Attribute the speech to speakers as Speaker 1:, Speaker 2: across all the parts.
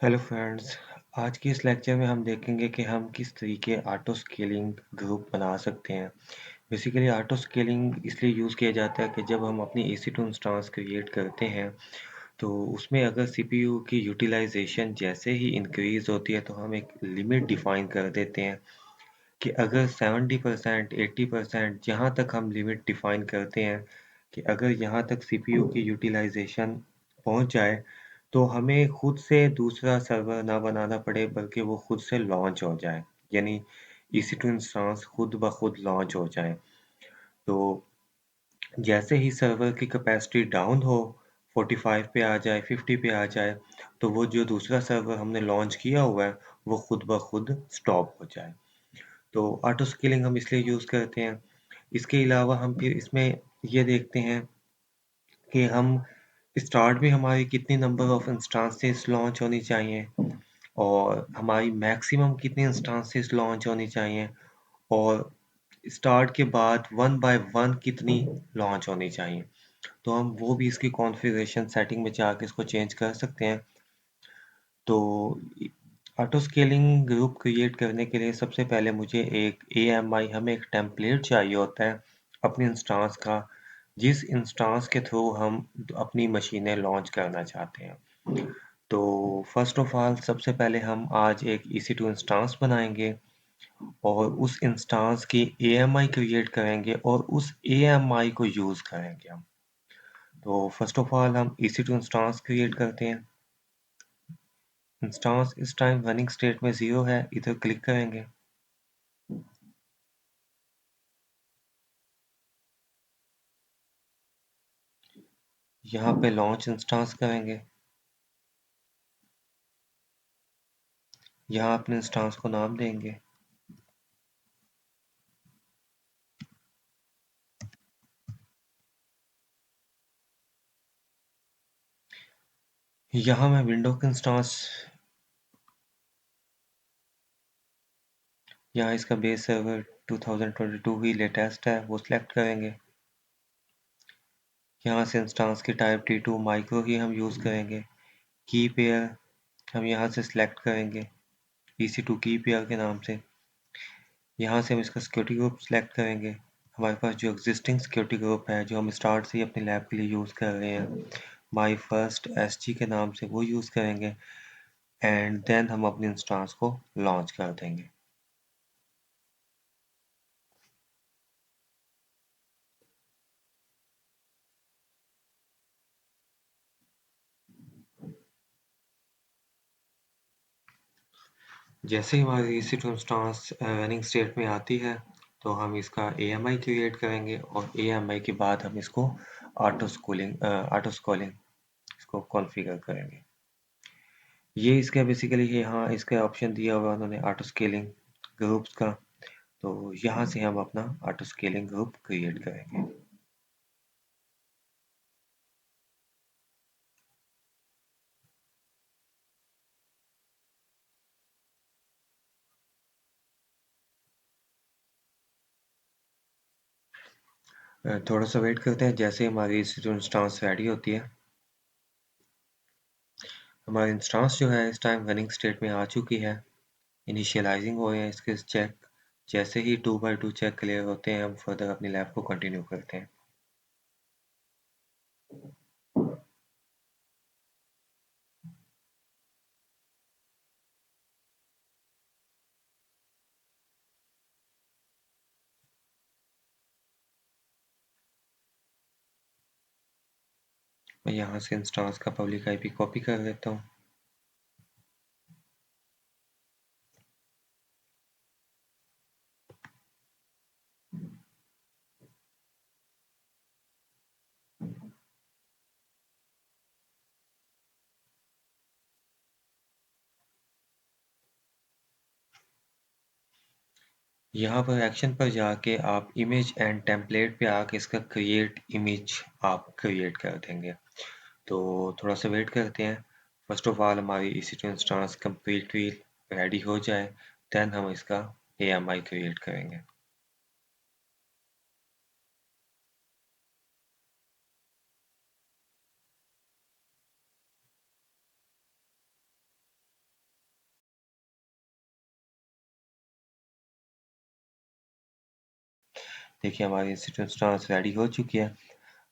Speaker 1: Hello friends. आज की इस लेक्चर में हम देखेंगे कि हम किस तरीके ऑटो स्केलिंग ग्रुप बना सकते हैं। बेसिकली ऑटो स्केलिंग इसलिए यूज़ किया जाता है कि जब हम अपनी EC2 इंस्टेंस क्रिएट करते हैं तो उसमें अगर CPU की यूटिलाइजेशन जैसे ही इंक्रीज होती है तो हम एक लिमिट डिफाइन कर देते हैं कि अगर 70% 80% जहाँ तक हम लिमिट डिफाइन करते हैं कि अगर यहाँ तक CPU की यूटिलाइजेशन पहुँच जाए तो हमें खुद से दूसरा सर्वर ना बनाना पड़े बल्कि वो खुद से लॉन्च हो जाए, यानी EC2 इंस्टेंस खुद ब खुद लॉन्च हो जाए। तो जैसे ही सर्वर की कैपेसिटी डाउन हो, 45 पे आ जाए, 50 पे आ जाए, तो वो जो दूसरा सर्वर हमने लॉन्च किया हुआ है वो खुद ब खुद स्टॉप हो जाए। तो ऑटो स्केलिंग हम इसलिए यूज़ करते हैं। इसके अलावा हम फिर इसमें ये देखते हैं कि हम स्टार्ट में हमारी कितनी नंबर ऑफ इंस्टांसेस लॉन्च होनी चाहिए और हमारी मैक्सिमम कितनी इंस्टांसेस लॉन्च होनी चाहिए और स्टार्ट के बाद वन बाय वन कितनी लॉन्च होनी चाहिए। तो हम वो भी इसकी कॉन्फ़िगरेशन सेटिंग में जाके इसको चेंज कर सकते हैं। तो ऑटो स्केलिंग ग्रुप क्रिएट करने के लिए सबसे पहले मुझे एक AMI हमें एक टेम्पलेट चाहिए होता है अपनी इंस्टांस का, जिस इंस्टांस के थ्रू हम अपनी मशीनें लॉन्च करना चाहते हैं। तो फर्स्ट ऑफ ऑल सबसे पहले हम आज एक EC2 इंस्टांस बनाएंगे और उस इंस्टांस की AMI क्रिएट करेंगे और उस AMI को यूज़ करेंगे हम। तो फर्स्ट ऑफ ऑल हम EC2 इंस्टांस क्रिएट करते हैं। इंस्टांस इस टाइम रनिंग स्टेट में 0 है, इधर क्लिक करेंगे। यहाँ पे लॉन्च इंस्टांस करेंगे। यहाँ अपने इंस्टांस को नाम देंगे। यहाँ मैं विंडो का इंस्टांस, यहाँ इसका बेस सर्वर 2022 ही लेटेस्ट है वो सिलेक्ट करेंगे। यहाँ से इंस्टांस की टाइप T2 माइक्रो ही हम यूज़ करेंगे। की पेयर हम यहाँ से सिलेक्ट करेंगे EC2 की पेयर के नाम से। यहाँ से हम इसका सिक्योरिटी ग्रुप सेलेक्ट करेंगे। हमारे पास जो एग्जिस्टिंग सिक्योरिटी ग्रुप है जो हम स्टार्ट से ही अपनी लैब के लिए यूज़ कर रहे हैं, माई फर्स्ट SG के नाम से वो यूज़ करेंगे एंड देन हम अपनी इंस्टांस को लॉन्च कर देंगे। जैसे ही हमारी EC2 इंस्टांस रनिंग स्टेट में आती है तो हम इसका AMI क्रिएट करेंगे और AMI के बाद हम इसको ऑटो स्कॉलिंग इसको कॉन्फ़िगर करेंगे। ये इसका बेसिकली यहाँ इसका ऑप्शन दिया हुआ उन्होंने ऑटो स्केलिंग ग्रुप्स का। तो यहाँ से हम अपना ऑटो स्केलिंग ग्रुप क्रिएट करेंगे। थोड़ा सा वेट करते हैं। जैसे हमारी इंस्टांस रेडी होती है, हमारी इंस्टांस जो है इस टाइम रनिंग स्टेट में आ चुकी है। इनिशियलाइजिंग हो रहे हैं इसके चेक। जैसे ही 2x2 चेक क्लियर होते हैं हम फर्दर अपनी लैब को कंटिन्यू करते हैं। मैं यहाँ से इंस्टांस का पब्लिक IP कॉपी कर देता हूँ। यहाँ पर एक्शन पर जाके आप इमेज एंड टेम्पलेट पे आके इसका क्रिएट इमेज आप क्रिएट कर देंगे। तो थोड़ा सा वेट करते हैं। फर्स्ट ऑफ ऑल हमारी EC2 इंस्टांस कम्प्लीटली रेडी हो जाए, देन हम इसका AMI क्रिएट करेंगे। देखिए हमारी इंस्टीट्यूट इंस्टांस रेडी हो चुकी है।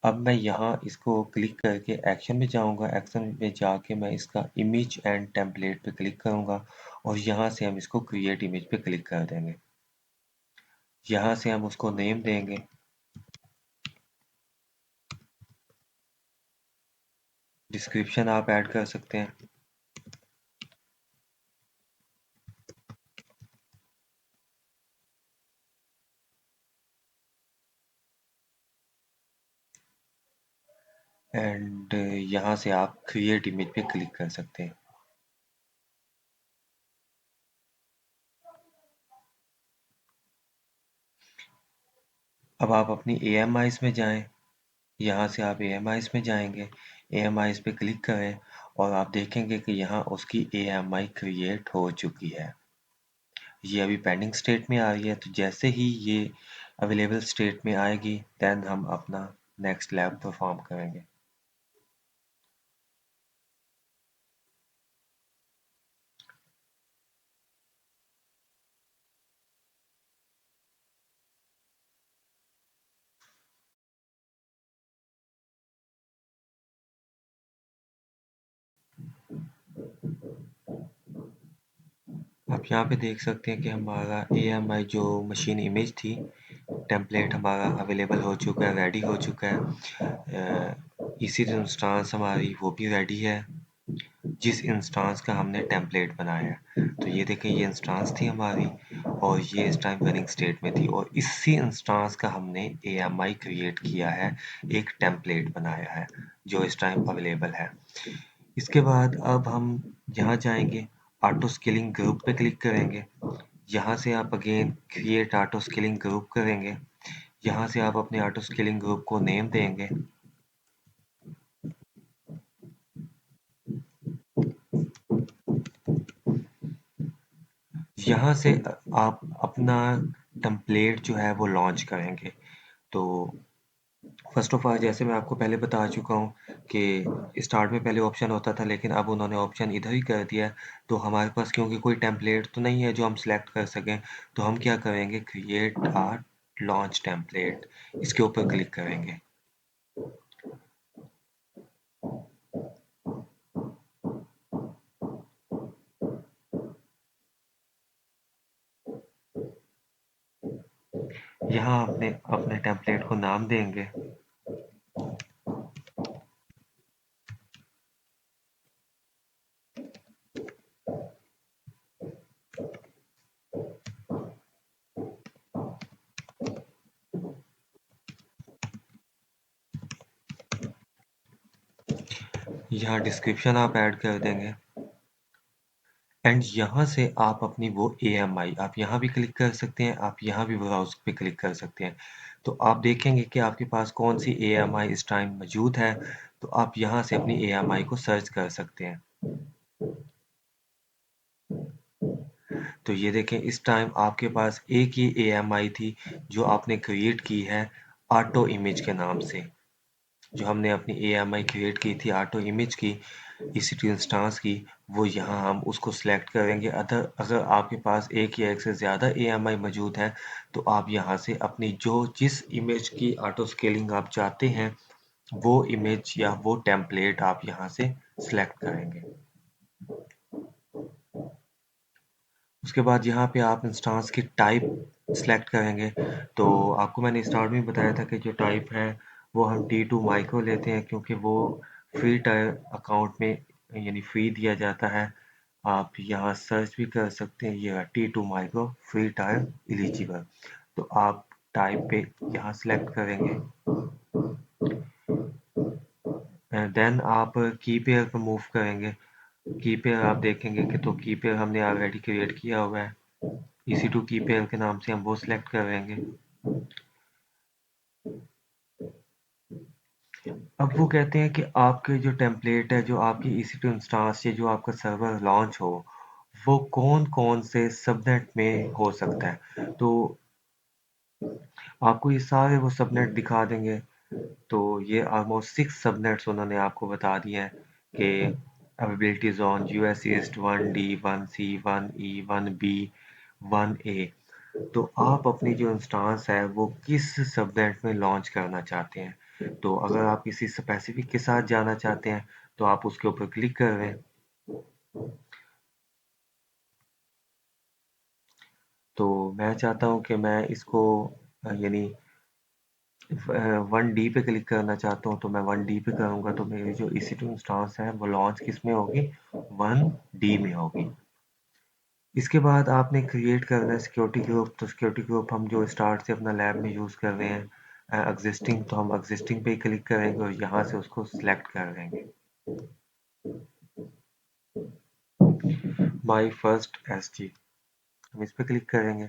Speaker 1: अब मैं यहाँ इसको क्लिक करके एक्शन में जाऊँगा, एक्शन में जाके मैं इसका इमेज एंड टेम्पलेट पे क्लिक करूँगा और यहाँ से हम इसको क्रिएट इमेज पे क्लिक कर देंगे। यहाँ से हम उसको नेम देंगे। डिस्क्रिप्शन आप ऐड कर सकते हैं। एंड यहाँ से आप क्रिएट इमेज पे क्लिक कर सकते हैं। अब आप अपनी AMIs में जाएं। यहाँ से आप AMIs में जाएंगे, AMIs पे क्लिक करें और आप देखेंगे कि यहाँ उसकी AMI क्रिएट हो चुकी है। ये अभी पेंडिंग स्टेट में आ रही है, तो जैसे ही ये अवेलेबल स्टेट में आएगी देन हम अपना नेक्स्ट लैब परफॉर्म करेंगे। आप यहाँ पे देख सकते हैं कि हमारा AMI जो मशीन इमेज थी, टेम्पलेट हमारा अवेलेबल हो चुका है, रेडी हो चुका है। इसी इंस्टांस हमारी वो भी रेडी है जिस इंस्टांस का हमने टेम्पलेट बनाया है। तो ये देखें, ये इंस्टांस थी हमारी और ये इस टाइम रनिंग स्टेट में थी और इसी इंस्टांस का हमने AMI क्रिएट किया है, एक टेम्पलेट बनाया है जो इस टाइम अवेलेबल है। इसके बाद अब हम यहाँ जाएंगे, ऑटो स्केलिंग ग्रुप पे क्लिक करेंगे। यहाँ से आप again create auto scaling group करेंगे। यहाँ से आप अपने ऑटो स्केलिंग ग्रुप को नेम देंगे। यहाँ से आप अपना टेम्पलेट जो है वो लॉन्च करेंगे। तो फर्स्ट ऑफ ऑल, जैसे मैं आपको पहले बता चुका हूँ कि स्टार्ट में पहले ऑप्शन होता था लेकिन अब उन्होंने ऑप्शन इधर ही कर दिया है। तो हमारे पास क्योंकि कोई टेम्पलेट तो नहीं है जो हम सिलेक्ट कर सकें, तो हम क्या करेंगे, क्रिएट आ लॉन्च टेम्पलेट, इसके ऊपर क्लिक करेंगे। यहाँ अपने अपने टेम्पलेट को नाम देंगे। यहाँ डिस्क्रिप्शन आप ऐड कर देंगे एंड यहाँ से आप अपनी वो AMI आप यहाँ भी क्लिक कर सकते हैं, आप यहाँ भी ब्राउज पे क्लिक कर सकते हैं। तो आप देखेंगे कि आपके पास कौन सी AMI इस टाइम मौजूद है, तो आप यहाँ से अपनी AMI को सर्च कर सकते हैं। तो ये देखें, इस टाइम आपके पास एक ही AMI थी जो आपने क्रिएट की है ऑटो इमेज के नाम से। जो हमने अपनी AMI क्रिएट की थी ऑटो इमेज की, EC2 इंस्टांस की, वो यहाँ हम उसको सिलेक्ट करेंगे। अगर आपके पास एक या एक से ज़्यादा AMI मौजूद है, तो आप यहाँ से अपनी जिस इमेज की ऑटो स्केलिंग आप चाहते हैं, वो इमेज या वो टेम्पलेट आप यहाँ से सिलेक्ट करेंगे। उसके बाद यहाँ पे आप इंस्टांस की टाइप सेलेक्ट करेंगे। तो आपको मैंने स्टार्ट में बताया था कि जो टाइप है वो हम T2 माइक्रो लेते हैं, क्योंकि वो फ्री टायर अकाउंट में यानी फ्री दिया जाता है। आप यहाँ सर्च भी कर सकते हैं, ये T2 micro free tyre eligible. तो आप टाइप पे यहाँ सेलेक्ट करेंगे। देन आप की पेयर पर मूव करेंगे। की पेयर आप देखेंगे कि तो की पेयर हमने ऑलरेडी क्रिएट किया हुआ है, EC2 की पेयर के नाम से हम वो सिलेक्ट करेंगे। अब वो कहते हैं कि आपके जो टेम्पलेट है, जो आपकी EC2 इंस्टांस से जो आपका सर्वर लॉन्च हो, वो कौन कौन से सबनेट में हो सकता है। तो आपको ये सारे वो सबनेट दिखा देंगे। तो ये ऑलमोस्ट 6 सबनेट्स उन्होंने आपको बता दिए हैं कि availability zone US east 1D 1C 1E 1B 1A। तो आप अपनी जो इंस्टांस है वो किस सबनेट में लॉन्च करना चाहते हैं। तो अगर आप किसी स्पेसिफिक के साथ जाना चाहते हैं तो आप उसके ऊपर क्लिक कर रहे हैं। तो मैं चाहता हूँ कि मैं इसको यानी 1D पे क्लिक करना चाहता हूँ, तो मैं 1D पे करूँगा तो मेरी जो EC2 इंस्टांस है वो लॉन्च किस में होगी, 1D में होगी। इसके बाद आपने क्रिएट करना है सिक्योरिटी ग्रुप। तो सिक्योरिटी ग्रुप हम जो स्टार्ट से अपना लैब में यूज़ कर रहे हैं एग्जिस्टिंग, तो हम एग्जिस्टिंग पे ही क्लिक करेंगे और यहाँ से उसको सिलेक्ट कर देंगे, माई फर्स्ट SG। हम इस पे क्लिक करेंगे।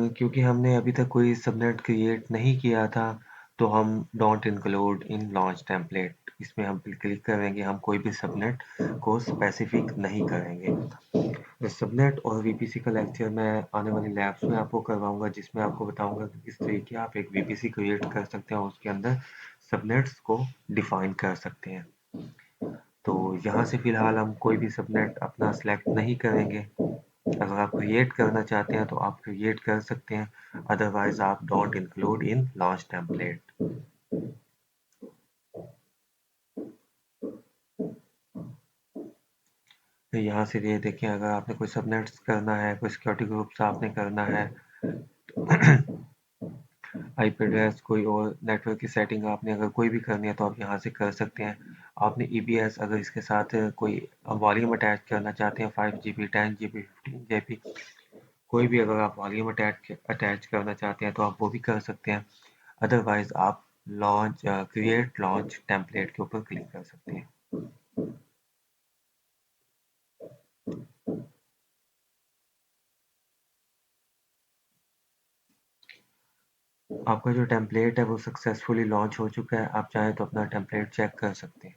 Speaker 1: क्योंकि हमने अभी तक कोई सबनेट क्रिएट नहीं किया था तो हम don't include in launch template इसमें हम क्लिक करेंगे। हम कोई भी सबनेट को स्पेसिफिक नहीं करेंगे। सबनेट और VPC का लेक्चर मैं आने वाली लैब्स में आपको करवाऊंगा, जिसमें आपको बताऊंगा कि किस तरीके आप एक VPC क्रिएट कर सकते हैं और उसके अंदर सबनेट्स को डिफाइन कर सकते हैं। तो यहाँ से फिलहाल हम कोई भी सबनेट अपना सेलेक्ट नहीं करेंगे। अगर आप क्रिएट करना चाहते हैं तो आप क्रिएट कर सकते हैं, अदरवाइज आप don't include in launch template. तो यहाँ से ये देखें, अगर आपने कोई सबनेट्स करना है, कोई सिक्योरिटी ग्रुप्स आपने करना है, आईपी एड्रेस कोई और नेटवर्क की सेटिंग आपने अगर कोई भी करनी है तो आप यहाँ से कर सकते हैं। आपने EBS अगर इसके साथ कोई वॉल्यूम अटैच करना चाहते हैं, 5 GB 10 GB 15 GB, कोई भी अगर आप वॉल्यूम अटैच करना चाहते हैं तो आप वो भी कर सकते हैं। अदरवाइज आप लॉन्च क्रिएट लॉन्च टेम्पलेट के ऊपर क्लिक कर सकते हैं। आपका जो टेम्पलेट है वो सक्सेसफुली लॉन्च हो चुका है। आप चाहें तो अपना टेम्पलेट चेक कर सकते हैं।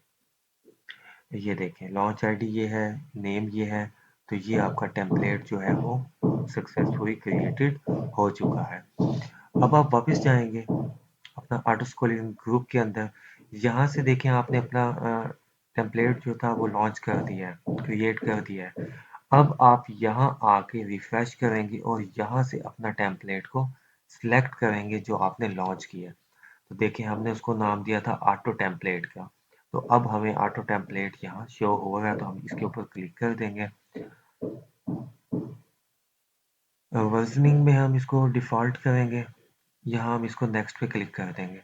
Speaker 1: ये देखें, लॉन्च आईडी ये है, नेम ये है। तो ये आपका टेम्पलेट जो है वो सक्सेसफुली क्रिएटेड हो चुका है। अब आप वापस जाएंगे अपना आर्टस्कोलिंग ग्रुप के अंदर। यहाँ से देखें, आपने अपना टेम्पलेट जो था वो लॉन्च कर दिया है, क्रिएट कर दिया है। अब आप यहाँ आके रिफ्रेश करेंगे और यहाँ से अपना टेम्पलेट को सिलेक्ट करेंगे जो आपने लॉन्च किया। तो देखिए, हमने उसको नाम दिया था ऑटो टेम्पलेट का। तो अब हमें ऑटो टेम्पलेट यहाँ शो हो रहा है, तो हम इसके ऊपर क्लिक कर देंगे। वर्जनिंग में हम इसको डिफ़ॉल्ट करेंगे। यहाँ हम इसको नेक्स्ट पे क्लिक कर देंगे।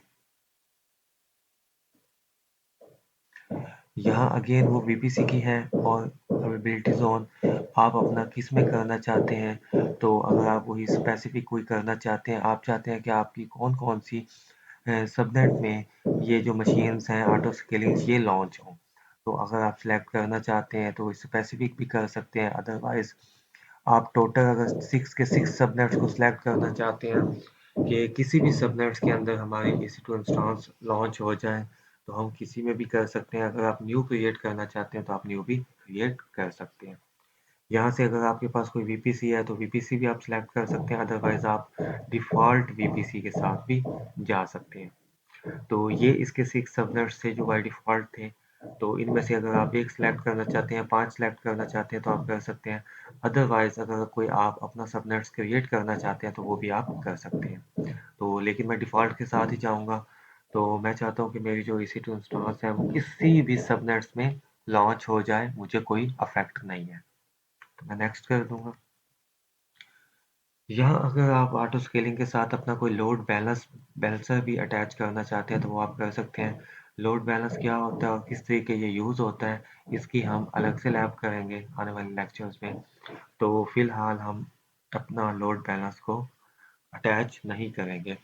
Speaker 1: यहाँ अगेन वो VPC की है और अवेलेबिलिटी जोन आप अपना किस में करना चाहते हैं। तो अगर आप वही स्पेसिफिक कोई करना चाहते हैं, आप चाहते हैं कि आपकी कौन कौन सी सबनेट में ये जो मशीन्स हैं ऑटो स्केलिंग ये लॉन्च हों। तो अगर आप सिलेक्ट करना चाहते हैं तो स्पेसिफिक भी कर सकते हैं। अदरवाइज आप टोटल अगर 6 सबनेट्स को सिलेक्ट करना चाहते हैं कि किसी भी सबनेट्स के अंदर हमारी EC2 इंस्टांस लॉन्च हो जाए, तो हम किसी में भी कर सकते हैं। अगर आप न्यू क्रिएट करना चाहते हैं तो आप न्यू भी क्रिएट कर सकते हैं। यहाँ से अगर आपके पास कोई VPC है तो VPC भी आप सिलेक्ट कर सकते हैं, अदरवाइज आप डिफ़ॉल्ट VPC के साथ भी जा सकते हैं। तो ये इसके 6 सबनेट्स थे जो बाय डिफ़ॉल्ट थे। तो इनमें से अगर आप एक सिलेक्ट करना चाहते हैं, 5 सिलेक्ट करना चाहते हैं तो आप कर सकते हैं। अदरवाइज अगर कोई आप अपना सबनेट्स क्रिएट करना चाहते हैं तो वो भी आप कर सकते हैं। तो लेकिन मैं डिफ़ॉल्ट के साथ ही जाऊँगा। तो मैं चाहता हूँ कि मेरी जो EC2 इंस्टांस है वो किसी भी सबनेट्स में लॉन्च हो जाए, मुझे कोई अफेक्ट नहीं है। तो मैं नेक्स्ट कर दूँगा। यहाँ अगर आप ऑटो स्केलिंग के साथ अपना कोई लोड बैलेंसर भी अटैच करना चाहते हैं तो वो आप कर सकते हैं। लोड बैलेंस क्या होता है और किस तरीके ये यूज़ होता है, इसकी हम अलग से लैब करेंगे आने वाले लेक्चर्स में। तो फिलहाल हम अपना लोड बैलेंस को अटैच नहीं करेंगे।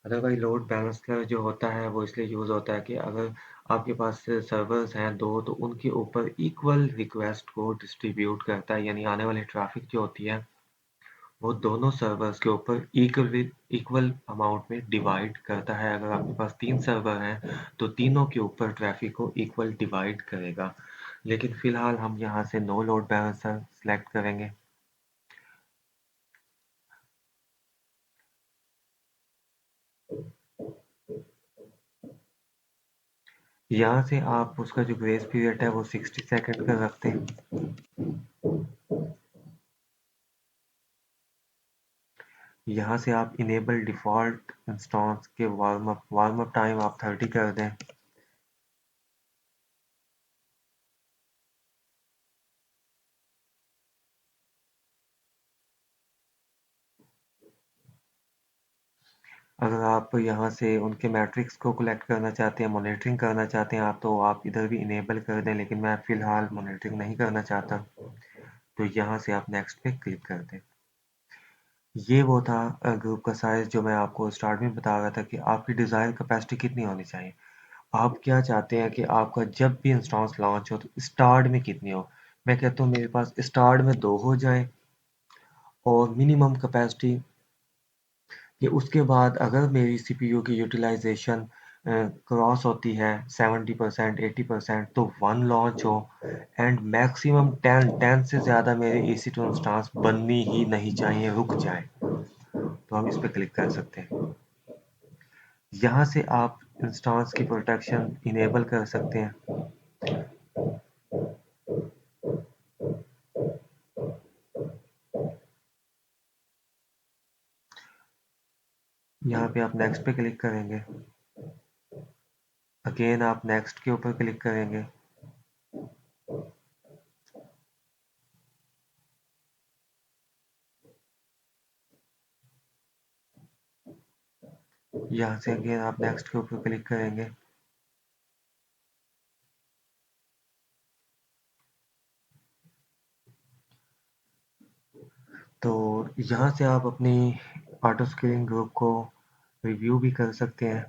Speaker 1: अदरवाइज लोड बैलेंसर जो होता है वो इसलिए यूज़ होता है कि अगर आपके पास सर्वर्स हैं दो, तो उनके ऊपर इक्वल रिक्वेस्ट को डिस्ट्रीब्यूट करता है, यानी आने वाली ट्रैफिक जो होती है वो दोनों सर्वर्स के ऊपर इक्वल अमाउंट में डिवाइड करता है। अगर आपके पास 3 सर्वर हैं तो तीनों के ऊपर ट्रैफिक को इक्वल डिवाइड करेगा। लेकिन फिलहाल हम यहाँ से नो लोड बैलेंसर सेलेक्ट करेंगे। यहाँ से आप उसका जो ग्रेस पीरियड है वो 60 सेकेंड का रखते हैं। यहाँ से आप इनेबल डिफ़ॉल्ट इंस्टेंस के वार्म अप टाइम आप 30 कर दें। अगर आप यहाँ से उनके मैट्रिक्स को कलेक्ट करना चाहते हैं, मॉनिटरिंग करना चाहते हैं आप, तो आप इधर भी इनेबल कर दें, लेकिन मैं फ़िलहाल मॉनिटरिंग नहीं करना चाहता। तो यहाँ से आप नेक्स्ट पे क्लिक कर दें। ये वो था ग्रुप का साइज़ जो मैं आपको स्टार्ट में बता रहा था कि आपकी डिज़ायर कैपेसिटी कितनी होनी चाहिए। आप क्या चाहते हैं कि आपका जब भी इंस्टेंस लॉन्च हो तो स्टार्ट में कितनी हो? मैं कहता हूँ मेरे पास स्टार्ट में 2 हो जाएँ और मिनिमम कैपेसिटी कि उसके बाद अगर मेरी सीपीयू की यूटिलाइजेशन क्रॉस होती है 70% 80% तो 1 लॉन्च हो एंड मैक्सिमम 10 से ज़्यादा मेरे EC2 इंस्टेंस बननी ही नहीं चाहिए, रुक जाए। तो हम इस पे क्लिक कर सकते हैं। यहाँ से आप इंस्टेंस की प्रोटेक्शन इनेबल कर सकते हैं। यहाँ पे आप नेक्स्ट पे क्लिक करेंगे। अगेन आप नेक्स्ट के ऊपर क्लिक करेंगे। यहाँ से अगेन आप नेक्स्ट के ऊपर क्लिक करेंगे। तो यहाँ से आप अपनी ऑटो स्केलिंग ग्रुप को रिव्यू भी कर सकते हैं।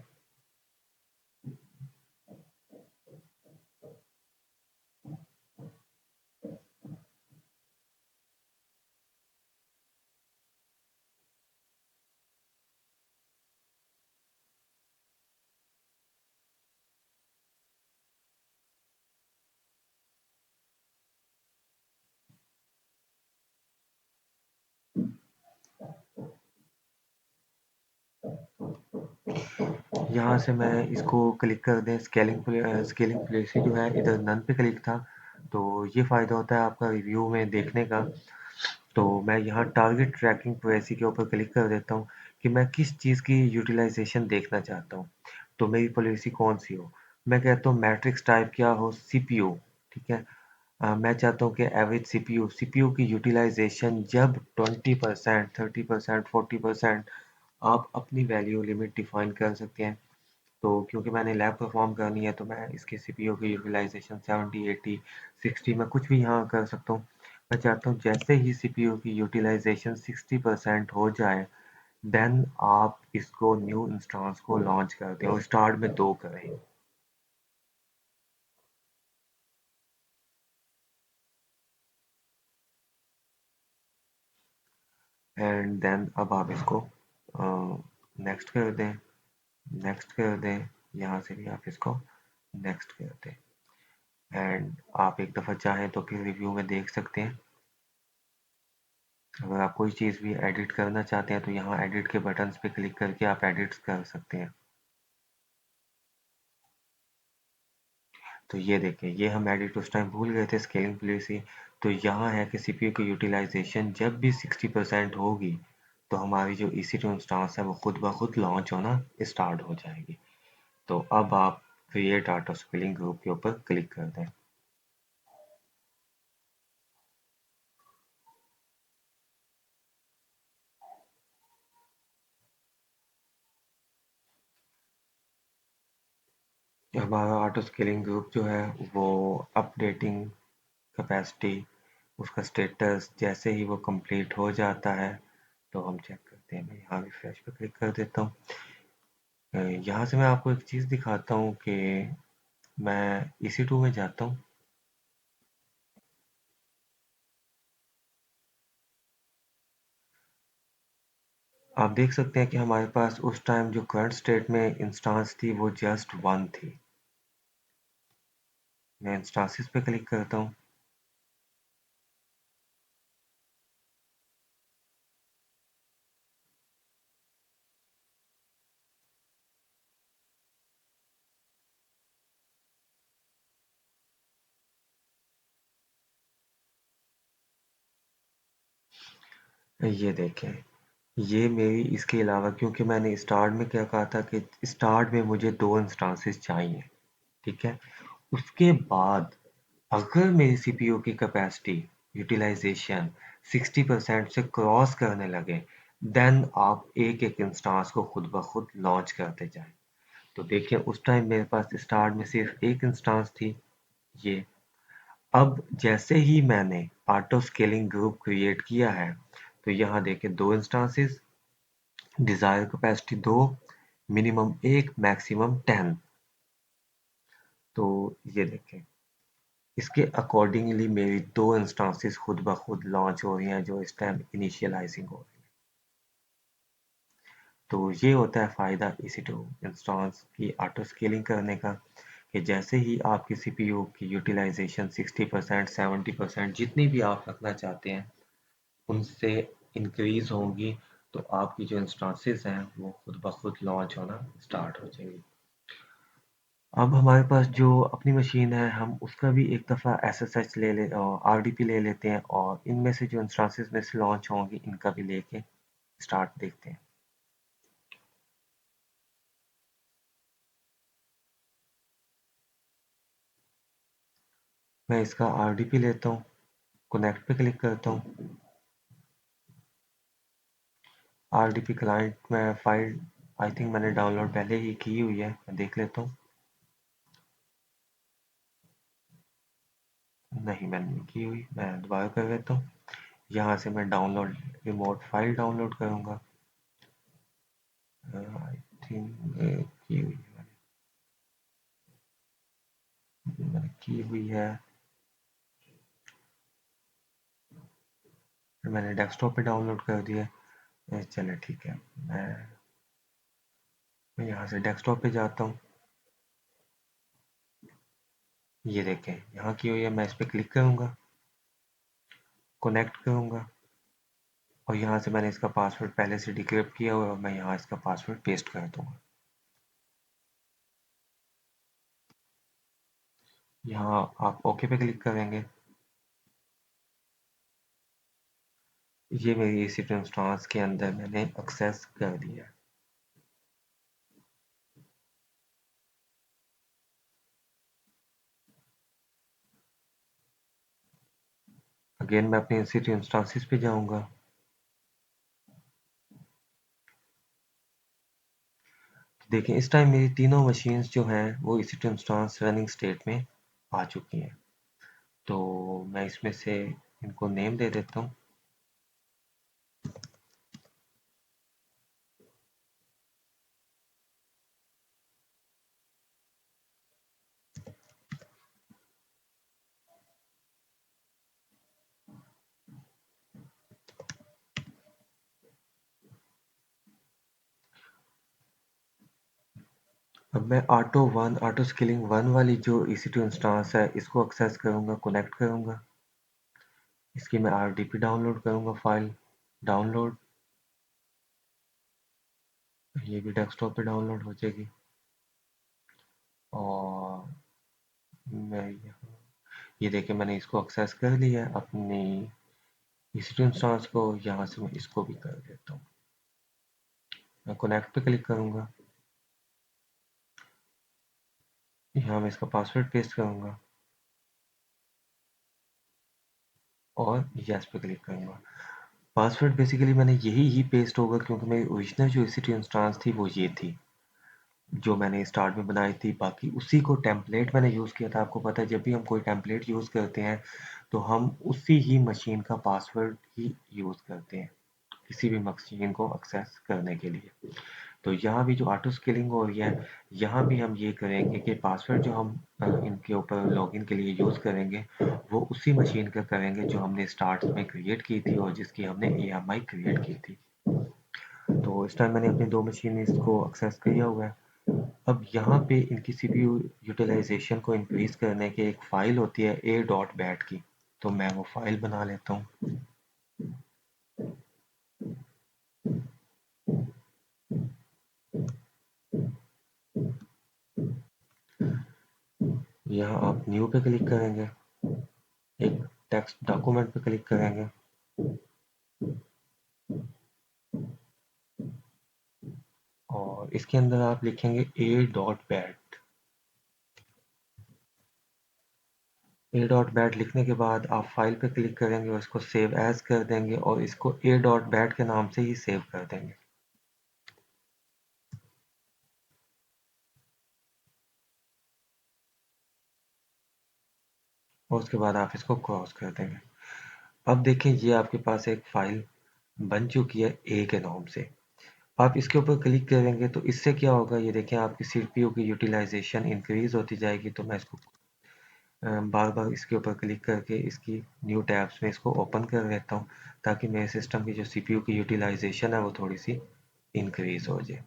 Speaker 1: यहाँ से मैं इसको क्लिक कर दें, स्केलिंग पॉलिसी जो है इधर नन पे क्लिक था। तो ये फ़ायदा होता है आपका रिव्यू में देखने का। तो मैं यहाँ टारगेट ट्रैकिंग पॉलिसी के ऊपर क्लिक कर देता हूँ कि मैं किस चीज़ की यूटिलाइजेशन देखना चाहता हूँ। तो मेरी पॉलिसी कौन सी हो, मैं कहता हूँ मैट्रिक्स टाइप क्या हो, सीपीयू। ठीक है। मैं चाहता हूँ कि एवरेज सीपीयू की यूटिलाइजेशन जब 20% 30% 40%, आप अपनी वैल्यू लिमिट डिफाइन कर सकते हैं। तो क्योंकि मैंने लैब परफॉर्म करनी है तो मैं इसके सीपीयू की यूटिलाइजेशन 70 80 60 मैं कुछ भी यहाँ कर सकता हूँ। मैं चाहता हूँ जैसे ही सीपीयू की यूटिलाइजेशन 60% हो जाए देन आप इसको न्यू इंस्टेंस को लॉन्च कर दें और स्टार्ट में 2 करें। एंड देन अब आप इसको नेक्स्ट कर दें, नेक्स्ट कर दें। यहाँ से भी आप इसको नेक्स्ट कर दें। एंड आप एक दफ़ा चाहें तो फिर रिव्यू में देख सकते हैं। अगर आप कोई चीज़ भी एडिट करना चाहते हैं तो यहाँ एडिट के बटन्स पे क्लिक करके आप एडिट्स कर सकते हैं। तो ये देखें, ये हम एडिट उस टाइम भूल गए थे स्केलिंग पॉलिसी। तो यहाँ है कि सीपीयू की यूटिलाइजेशन जब भी 60% होगी तो हमारी जो EC2 इंस्टेंस है वो खुद ब खुद लॉन्च होना स्टार्ट हो जाएगी। तो अब आप क्रिएट ऑटो स्केलिंग ग्रुप के ऊपर क्लिक कर दें। हमारा ऑटो स्केलिंग ग्रुप जो है वो अपडेटिंग कैपेसिटी, उसका स्टेटस जैसे ही वो कंप्लीट हो जाता है तो हम चेक करते हैं। मैं यहाँ रिफ्रेश पे क्लिक कर देता हूँ। यहाँ से मैं आपको एक चीज़ दिखाता हूँ कि मैं EC2 में जाता हूँ। आप देख सकते हैं कि हमारे पास उस टाइम जो करंट स्टेट में इंस्टांस थी वो जस्ट 1 थी। मैं इंस्टांसेस पे क्लिक करता हूँ। ये देखें, ये मेरी इसके अलावा, क्योंकि मैंने स्टार्ट में क्या कहा था कि स्टार्ट में मुझे 2 इंस्टेंसेस चाहिए, ठीक है? उसके बाद अगर मेरी सीपीयू की कैपेसिटी यूटिलाइजेशन 60% से क्रॉस करने लगे, देन आप एक-एक इंस्टेंस को खुद ब खुद लॉन्च करते जाएँ। तो देखिए उस टाइम मेरे पास स्टार्ट में सिर्फ एक इंस्टेंस थी, ये। अब जैसे ही मैंने ऑटो स्केलिंग ग्रुप क्रिएट किया है, तो यहाँ देखें 2 instances, desire capacity 2, minimum 1, maximum 10। तो ये देखें, इसके अकॉर्डिंगली मेरी 2 इंस्टेंसेस खुद ब खुद लॉन्च हो रही हैं जो इस टाइम इनिशियलाइजिंग हो रही है। तो ये होता है फ़ायदा EC2 इंस्टेंस की ऑटो स्केलिंग करने का, कि जैसे ही आपकी सीपीयू की यूटिलाइजेशन 60%, 70% जितनी भी आप रखना चाहते हैं उनसे इंक्रीज होंगी, तो आपकी जो इंस्टेंसेस हैं वो खुद ब खुद लॉन्च होना स्टार्ट हो जाएंगी। अब हमारे पास जो अपनी मशीन है, हम उसका भी एक दफ़ा एसएसएच ले ले आरडीपी ले लेते हैं, और इनमें से जो इंस्टेंसेस में से लॉन्च होंगी इनका भी लेके स्टार्ट देखते हैं। मैं इसका आरडीपी लेता हूँ, कनेक्ट पे क्लिक करता हूँ। आरडीपी क्लाइंट में फाइल आई थिंक मैंने डाउनलोड पहले ही की हुई है, मैं देख लेता हूँ। नहीं मैंने नहीं की हुई, मैं दोबारा कर लेता हूँ। यहाँ से मैं डाउनलोड रिमोट फाइल डाउनलोड करूँगा। आई थिंक की हुई है, मैंने की हुई है। फिर मैंने डेस्कटॉप पे डाउनलोड कर दिया। चले ठीक है, मैं यहाँ से डेस्कटॉप पे जाता हूँ। ये देखें यहाँ की हुई है, मैं इस पर क्लिक करूँगा, कनेक्ट करूँगा, और यहाँ से मैंने इसका पासवर्ड पहले से डिक्रिप्ट किया हुआ है, और मैं यहाँ इसका पासवर्ड पेस्ट कर दूँगा। यहाँ आप ओके पे क्लिक करेंगे। ये मेरी इसी इंस्टेंस के अंदर मैंने एक्सेस कर दिया। अगेन मैं अपने इसी इंस्टेंसेस पे जाऊँगा। देखें इस टाइम मेरी तीनों मशीन्स जो हैं वो इसी इंस्टेंस रनिंग स्टेट में आ चुकी हैं। तो मैं इसमें से इनको नेम दे देता हूँ। अब मैं ऑटो स्केलिंग वन वाली जो EC2 इंस्टेंस है इसको एक्सेस करूँगा, कनेक्ट करूँगा। इसकी मैं आरडीपी डाउनलोड करूँगा, फाइल डाउनलोड, ये भी डेस्कटॉप पे डाउनलोड हो जाएगी। और मैं ये देखिए मैंने इसको एक्सेस कर लिया है अपनी EC2 इंस्टेंस को। यहाँ से मैं इसको भी कर देता हूँ। मैं कनेक्ट पे क्लिक करूँगा, यहाँ मैं इसका पासवर्ड पेस्ट करूँगा और यस पे क्लिक करूँगा। पासवर्ड बेसिकली मैंने यही ही पेस्ट होगा, क्योंकि मेरी ओरिजिनल जो EC2 इंस्टेंस थी वो ये थी जो मैंने स्टार्ट में बनाई थी। बाकी उसी को टेम्पलेट मैंने यूज़ किया था। आपको पता है जब भी हम कोई टेम्पलेट यूज़ करते हैं तो हम उसी ही मशीन का पासवर्ड ही यूज़ करते हैं किसी भी मशीन को एक्सेस करने के लिए। तो यहाँ भी जो ऑटो स्केलिंग हो रही है, यहाँ भी हम ये करेंगे कि पासवर्ड जो हम इनके ऊपर लॉगिन के लिए यूज़ करेंगे वो उसी मशीन का करेंगे जो हमने स्टार्ट में क्रिएट की थी और जिसकी हमने AMI क्रिएट की थी। तो इस टाइम मैंने अपनी 2 मशीन इसको एक्सेस किया हुआ है। अब यहाँ पे इनकी सीपीयू यूटिलाइजेशन को इंक्रीज करने की एक फाइल होती है a.bat की, तो मैं वो फाइल बना लेता हूँ। यहाँ आप न्यू पे क्लिक करेंगे, एक टेक्स्ट डॉक्यूमेंट पे क्लिक करेंगे, इसके अंदर आप लिखेंगे ए डॉट बैट। ए डॉट बैट लिखने के बाद आप फाइल पे क्लिक करेंगे और इसको सेव एज कर देंगे और इसको ए डॉट बैट के नाम से ही सेव कर देंगे। और उसके बाद आप इसको क्रॉस कर देंगे। अब देखें ये आपके पास एक फाइल बन चुकी है ए के नाम से। आप इसके ऊपर क्लिक करेंगे तो इससे क्या होगा, ये देखें आपकी सीपीयू की यूटिलाइजेशन इंक्रीज होती जाएगी। तो मैं इसको बार बार इसके ऊपर क्लिक करके इसकी न्यू टैब्स में इसको ओपन कर लेता हूँ, ताकि मेरे सिस्टम की जो सीपीयू की यूटिलाइजेशन है वो थोड़ी सी इंक्रीज हो जाए।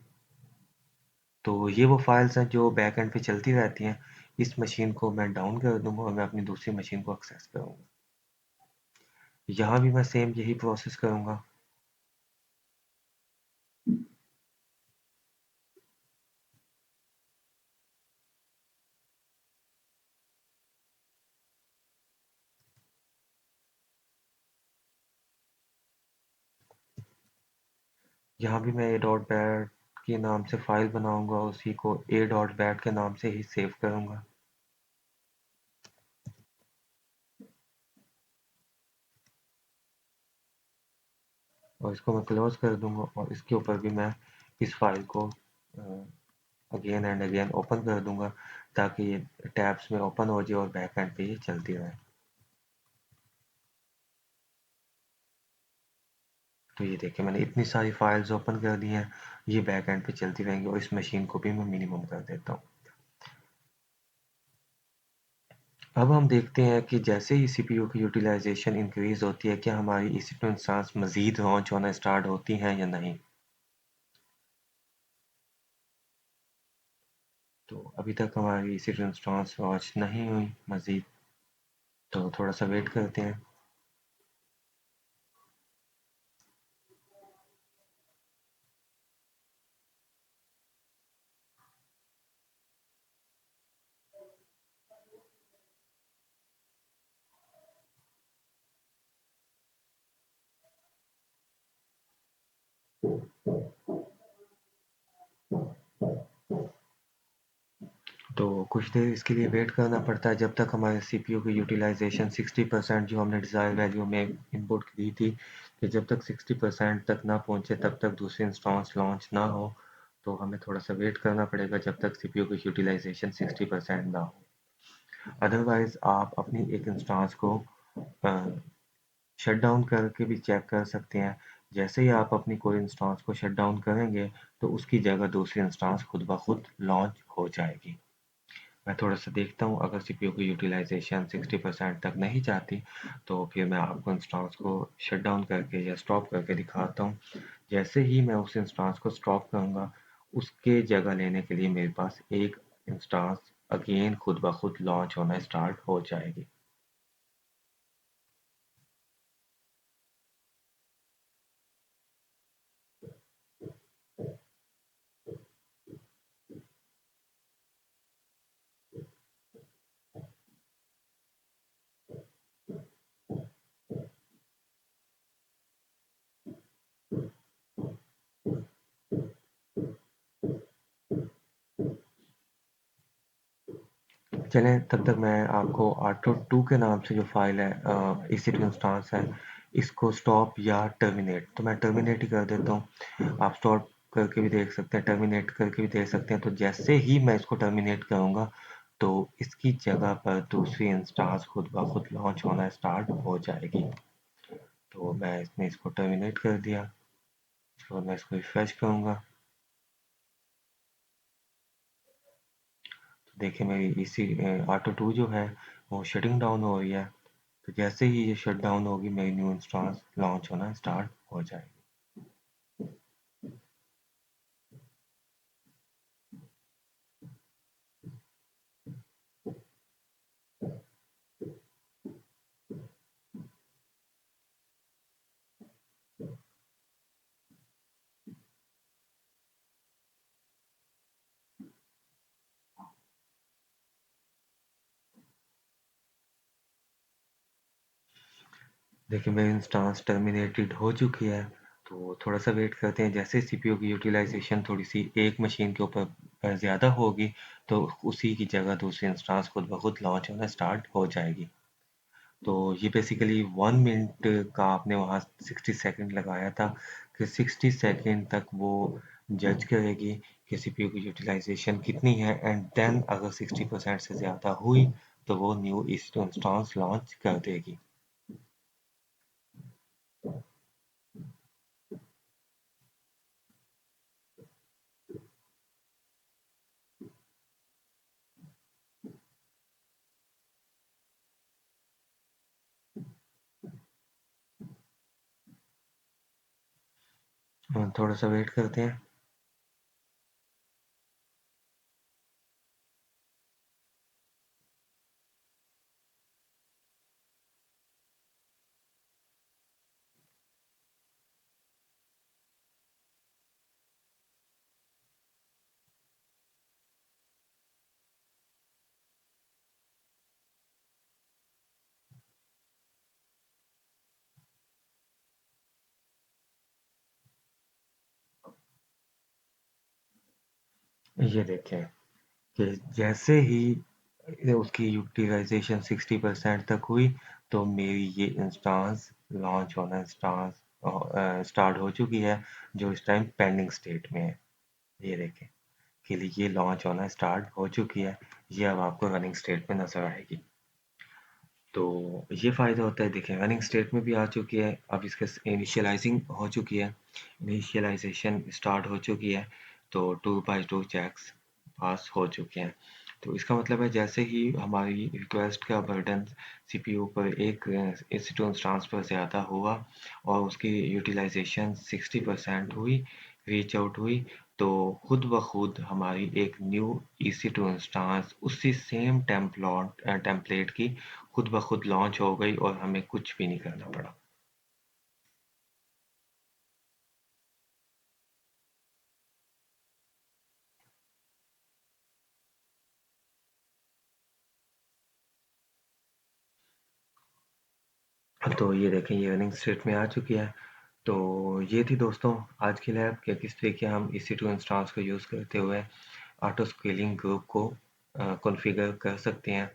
Speaker 1: तो ये वो फाइल्स हैं जो बैक एंड पे चलती रहती हैं। इस मशीन को मैं डाउन कर दूंगा और मैं अपनी दूसरी मशीन को एक्सेस करूंगा। यहाँ भी मैं सेम यही प्रोसेस करूंगा। यहाँ भी मैं ए डॉट बैट के नाम से फाइल बनाऊंगा, उसी को ए डॉट बैट के नाम से ही सेव करूंगा। और इसको मैं क्लोज कर दूंगा और इसके ऊपर भी मैं इस फाइल को अगेन एंड अगेन ओपन कर दूंगा, ताकि ये टैब्स में ओपन हो जाए और बैक एंड पे ये चलती रहे। तो ये देखिए मैंने इतनी सारी फाइल्स ओपन कर दी हैं, ये बैक एंड पे चलती रहेंगी और इस मशीन को भी मैं मिनिमम कर देता हूँ। अब हम देखते हैं कि जैसे ही सीपीयू की यूटिलाइजेशन इंक्रीज होती है, क्या हमारी EC2 इंस्टांस मजीद लॉन्च होना स्टार्ट होती हैं या नहीं। तो अभी तक हमारी EC2 इंस्टांस लॉन्च नहीं हुई मजीद, तो थोड़ा सा वेट करते हैं। तो कुछ देर इसके लिए वेट करना पड़ता है, जब तक हमारे सीपीयू की यूटिलाइजेशन 60% जो हमने डिज़ायर वैल्यू में इनपुट दी थी, कि जब तक 60% तक ना पहुंचे तब तक दूसरी इंस्टॉन्स लॉन्च ना हो। तो हमें थोड़ा सा वेट करना पड़ेगा जब तक सीपीयू की यूटिलाइजेशन 60% ना हो। अदरवाइज आप अपनी एक इंस्टांस को शट डाउन करके भी चेक कर सकते हैं। जैसे ही आप अपनी कोई इंस्टांस को शट डाउन करेंगे तो उसकी जगह दूसरी इंस्टांस खुद ब खुद लॉन्च हो जाएगी। मैं थोड़ा सा देखता हूँ, अगर सीपीयू की यूटिलाइजेशन 60% तक नहीं जाती तो फिर मैं आपको इंस्टांस को शट डाउन करके या स्टॉप करके दिखाता हूँ। जैसे ही मैं उस इंस्टांस को स्टॉप करूँगा, उसके जगह लेने के लिए मेरे पास एक इंस्टांस अगेन खुद ब खुद लॉन्च होना स्टार्ट हो जाएगी। चलें, तब तक मैं आपको आर्टो 2 के नाम से जो फाइल है, EC2 इंस्टांस है, इसको स्टॉप या टर्मिनेट, तो मैं टर्मिनेट ही कर देता हूँ। आप स्टॉप करके भी देख सकते हैं, टर्मिनेट करके भी देख सकते हैं। तो जैसे ही मैं इसको टर्मिनेट करूँगा तो इसकी जगह पर दूसरी इंस्टांस खुद ब खुद लॉन्च होना स्टार्ट हो जाएगी। तो मैं इसने इसको टर्मिनेट कर दिया। तो मैं इसको रिफ्रेश करूँगा तो देखिए मेरी इसी ऑटो 2 जो है वो शटिंग डाउन हो रही है। तो जैसे ही ये शट डाउन होगी, मेरी न्यू इंस्टांस लॉन्च होना स्टार्ट हो जाएगी। देखिए मेरी इंस्टांस टर्मिनेटेड हो चुकी है। तो थोड़ा सा वेट करते हैं, जैसे सीपीयू की यूटिलाइजेशन थोड़ी सी एक मशीन के ऊपर ज़्यादा होगी तो उसी की जगह दूसरी इंस्टांस खुद ब खुद लॉन्च होना स्टार्ट हो जाएगी। तो ये बेसिकली 1 मिनट का आपने वहाँ 60 सेकंड लगाया था कि 60 सेकंड तक वो जज करेगी कि सीपीयू की यूटिलाइजेशन कितनी है, एंड देन अगर 60% से ज़्यादा हुई तो वो न्यू इंस्टांस लॉन्च कर देगी। थोड़ा सा वेट करते हैं। ये देखें कि जैसे ही उसकी यूटिलाइजेशन 60% तक हुई तो मेरी ये इंस्टांस लॉन्च होना इंस्टांस स्टार्ट हो चुकी है, जो इस टाइम पेंडिंग स्टेट में है। ये देखें कि ये लॉन्च होना स्टार्ट हो चुकी है। ये अब आपको रनिंग स्टेट में नजर आएगी। तो ये फ़ायदा होता है, देखिए रनिंग स्टेट में भी आ चुकी है, अब इसका इनिशियलाइजिंग हो चुकी है, इनिशियलाइजेशन स्टार्ट हो चुकी है। तो 2x2 चेक्स पास हो चुके हैं। तो इसका मतलब है जैसे ही हमारी रिक्वेस्ट का बर्डन सीपीयू पर एक EC2 इंस्टांस पर ज़्यादा हुआ और उसकी यूटिलाइजेशन 60% हुई, रीच आउट हुई, तो खुद ब खुद हमारी एक न्यू EC2 इंस्टांस उसी सेम टेम्पलेट की खुद ब खुद लॉन्च हो गई और हमें कुछ भी नहीं करना पड़ा। तो ये देखें ये रनिंग स्टेट में आ चुकी है। तो ये थी दोस्तों आज की लैब कि किस तरीके हम EC2 इंस्टांस को यूज़ करते हुए ऑटो स्केलिंग ग्रुप को कॉन्फ़िगर कर सकते हैं।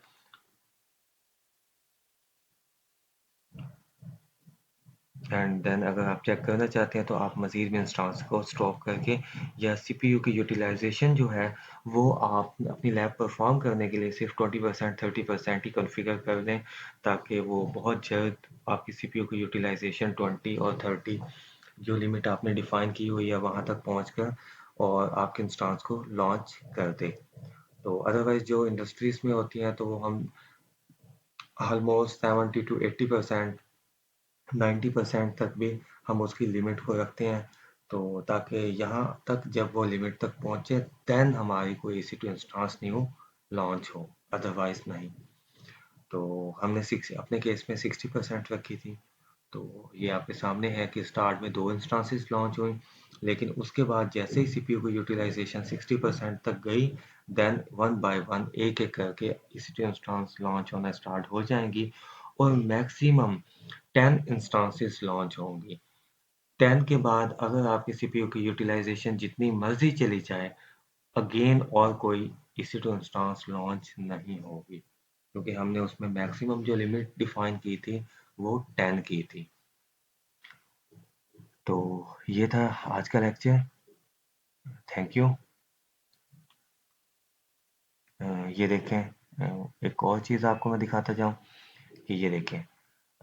Speaker 1: एंड देन अगर आप चेक करना चाहते हैं तो आप मज़ीद में इंस्टांस को स्टॉप करके या सीपीयू की यूटिलाइजेशन जो है वो आप अपनी लैब परफॉर्म करने के लिए सिर्फ 20% 30% ही कॉन्फ़िगर कर दें, ताकि वो बहुत जल्द आपकी सीपीयू की यूटिलाइजेशन 20 और 30 जो लिमिट आपने डिफाइन की हुई है वहाँ तक पहुँच कर और आपके इंस्टांस को लॉन्च कर दे। तो अदरवाइज जो इंडस्ट्रीज में होती हैं तो वो हम ऑलमोस्ट 70 to 80%, 90% तक भी हम उसकी लिमिट को रखते हैं, तो ताकि यहाँ तक जब वो लिमिट तक पहुँचे देन हमारी कोई EC2 इंस्टांस न्यू लॉन्च हो, अदरवाइज नहीं। तो हमने सिक्स अपने केस में 60% रखी थी। तो ये आपके सामने है कि स्टार्ट में 2 इंस्टांसेस लॉन्च हुई, लेकिन उसके बाद जैसे ही सीपीयू की यूटिलाइजेशन 60% तक गई, देन वन बाय वन एक-एक करके EC2 इंस्टांस लॉन्च होना स्टार्ट हो जाएंगी और मैक्सिमम 10 इंस्टांसेस लॉन्च होंगी। 10 के बाद अगर आपकी सीपीयू की यूटिलाइजेशन जितनी मर्जी चली जाए, अगेन और कोई EC2 इंस्टांस लॉन्च नहीं होगी, क्योंकि हमने उसमें मैक्सिमम जो लिमिट डिफाइन की थी वो 10 की थी। तो ये था आज का लेक्चर। Thank you. ये देखें, एक और चीज़ आपको मैं दिखाता जाऊँ कि ये देखें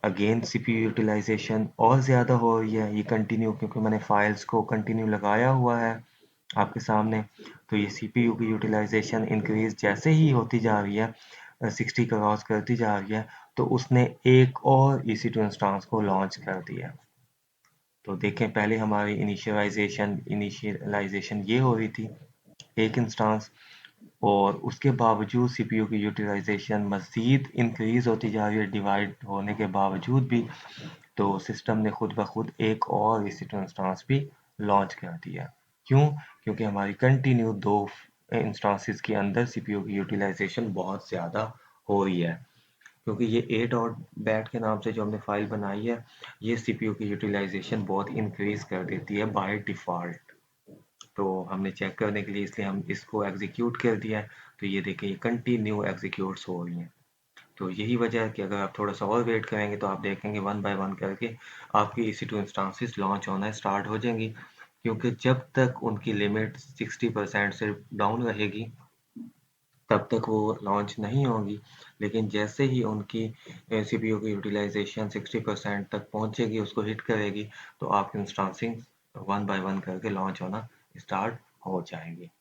Speaker 1: अगेन सीपीयू यूटिलाइजेशन और ज़्यादा हो रही है, ये कंटिन्यू, क्योंकि मैंने फाइल्स को कंटिन्यू लगाया हुआ है आपके सामने। तो ये सीपीयू की यूटिलाइजेशन इंक्रीज जैसे ही होती जा रही है, 60 क्रॉस करती जा रही है, तो उसने एक और EC2 इंस्टांस को लॉन्च कर दिया। तो देखें पहले हमारी इनिशियलाइजेशन ये हो रही थी एक इंस्टांस, और उसके बावजूद सीपीयू की यूटिलाइजेशन मज़ीद इंक्रीज होती जा रही है डिवाइड होने के बावजूद भी। तो सिस्टम ने खुद ब खुद एक और EC2 इंस्टांस भी लॉन्च कर दिया। क्यों? क्योंकि हमारी कंटिन्यू 2 इंस्टांसेस के अंदर सीपीयू की यूटिलाइजेशन बहुत ज़्यादा हो रही है। क्योंकि ये 8 और बैट के नाम से जो हमने फाइल बनाई है, ये सीपीयू की यूटिलाइजेशन बहुत इंक्रीज कर देती है बाय डिफ़ॉल्ट। तो हमने चेक करने के लिए इसलिए हम इसको एग्जीक्यूट कर दिया है। तो ये देखिए ये कंटिन्यू एग्जीक्यूट्स हो रही हैं। तो यही वजह है कि अगर आप थोड़ा सा और वेट करेंगे तो आप देखेंगे वन बाय वन करके आपकी EC2 इंस्टांसेस लॉन्च होना स्टार्ट हो जाएंगी, क्योंकि जब तक उनकी लिमिट 60% से डाउन रहेगी तब तक वो लॉन्च नहीं होंगी। लेकिन जैसे ही उनकी सीपीयू की यूटिलाइजेशन 60% तक पहुंचेगी, उसको हिट करेगी, तो आपकी इंस्टांसिंग वन बाय वन करके लॉन्च होना स्टार्ट हो जाएंगी।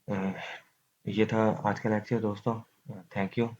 Speaker 1: अ, ये था आज का लेक्चर दोस्तों। Thank you.